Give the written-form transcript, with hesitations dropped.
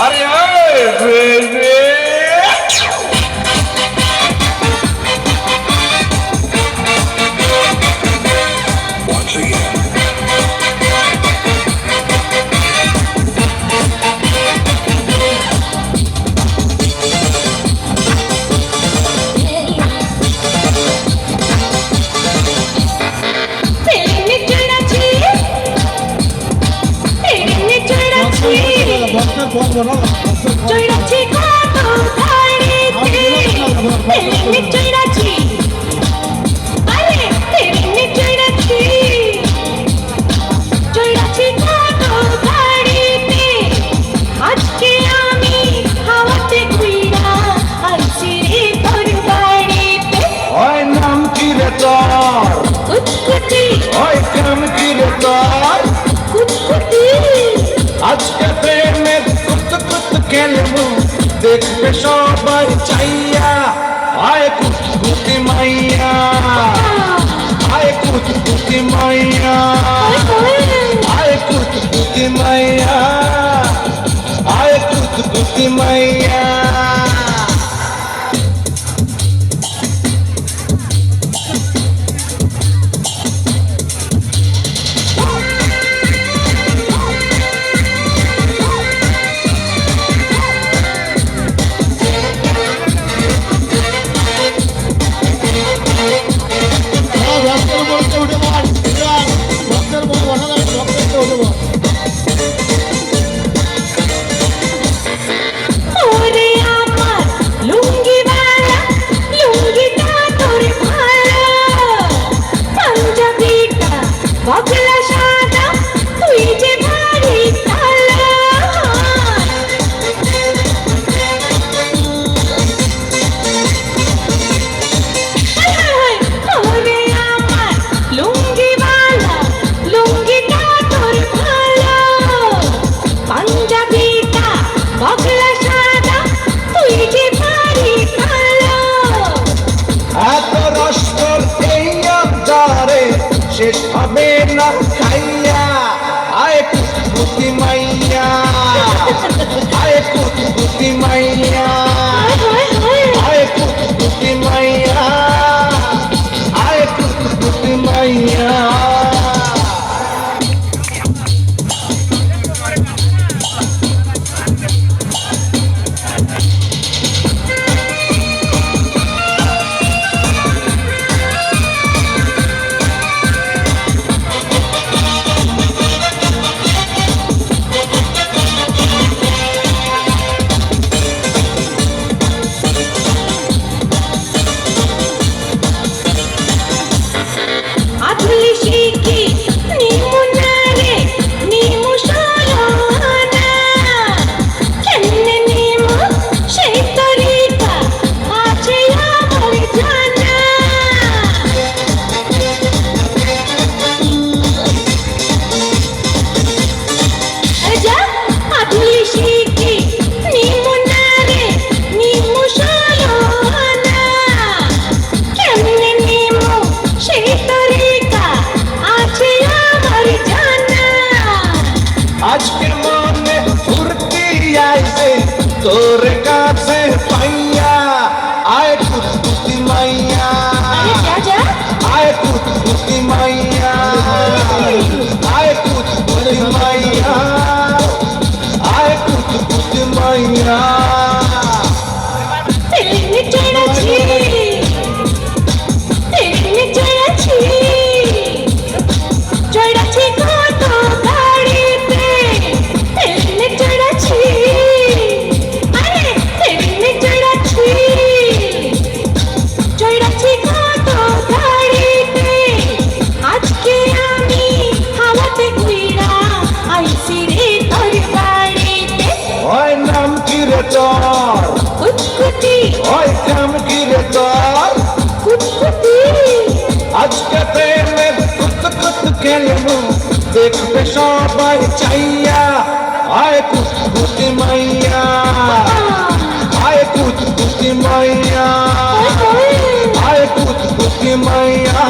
আরে বেবি চৈরাছি কত ধারেতে তেলিনে চৈরাছি আরে তেলিনে চৈরাছি চৈরাছি কত ধারেতে আজকে আমি হাওয়াতে ঘুইরা আইছি রে তোর বাড়িতে ওই নাম কি রে তোর কুতকুতি ওই কাম কি রে তোর কুতকুতি আজকে প্রেমে কুত কুত খেলবো দেখবে সবাই চাইয়া আয় কুত কুতি মাইয়া আয় কুত কুতি মাইয়া আয় কুত কুতি মাইয়া আয় কুত কুতি মাইয়া ওরে আমার লুঙ্গিওয়ালা লুঙ্গিটা তোর ভালো পাঞ্জাবিটা বগলা সাদা তুই যে ভারী কালো ওরে আমার লুঙ্গিওয়ালা লুঙ্গিটা তোর ভালো পাঞ্জাবিটা বগলা সাদা তুই যে ভারী কালো এত রসর এই আবদারে শেষ হবে না খাইয়া আয় কুতকুতি মাইয়া আয় কুতকুতি মাইয়া আয় কুতকুতি মাইয়া আয় কুতকুতি মাইয়া আধুলি শিখি নিমুনারে নিমু সরনা কেমনে নিমু সেই তরিকা আছে আমার জানা যা আধুলি শিখি নিমুনারে নিমু সরনা কেমনে নিমু সেই তরিকা আছে আমার জানা আজকে মনে ফুর্তি আইছে তোর কাছে পাইয়া আয় কুতকুতি মাইয়া আরে যা যা আয় কুতকুতি মাইয়া আয় কুতকুতি মাইয়া আয় কুতকুতি মাইয়া তেলিনে চৈরাছি তেলিনে চৈরাছি চৈরাছি কত গাড়িতে তেলিনে চৈরাছি আরে তেলিনে চৈরাছি চৈরাছি কত গাড়িতে আজকে আমি হাওয়াতে ঘুইরা আইছি রে তোর বাড়িতে ওই নাম কি রে তোর কুতকুতি ওই কাম কি রে তোর কুতকুতি আজকে প্রেমে কুত কুত খেলবো দেখবে সবাই চাইয়া আয় কুতকুতি মাইয়া আয় কুতকুতি মাইয়া আয় কুতকুতি মাইয়া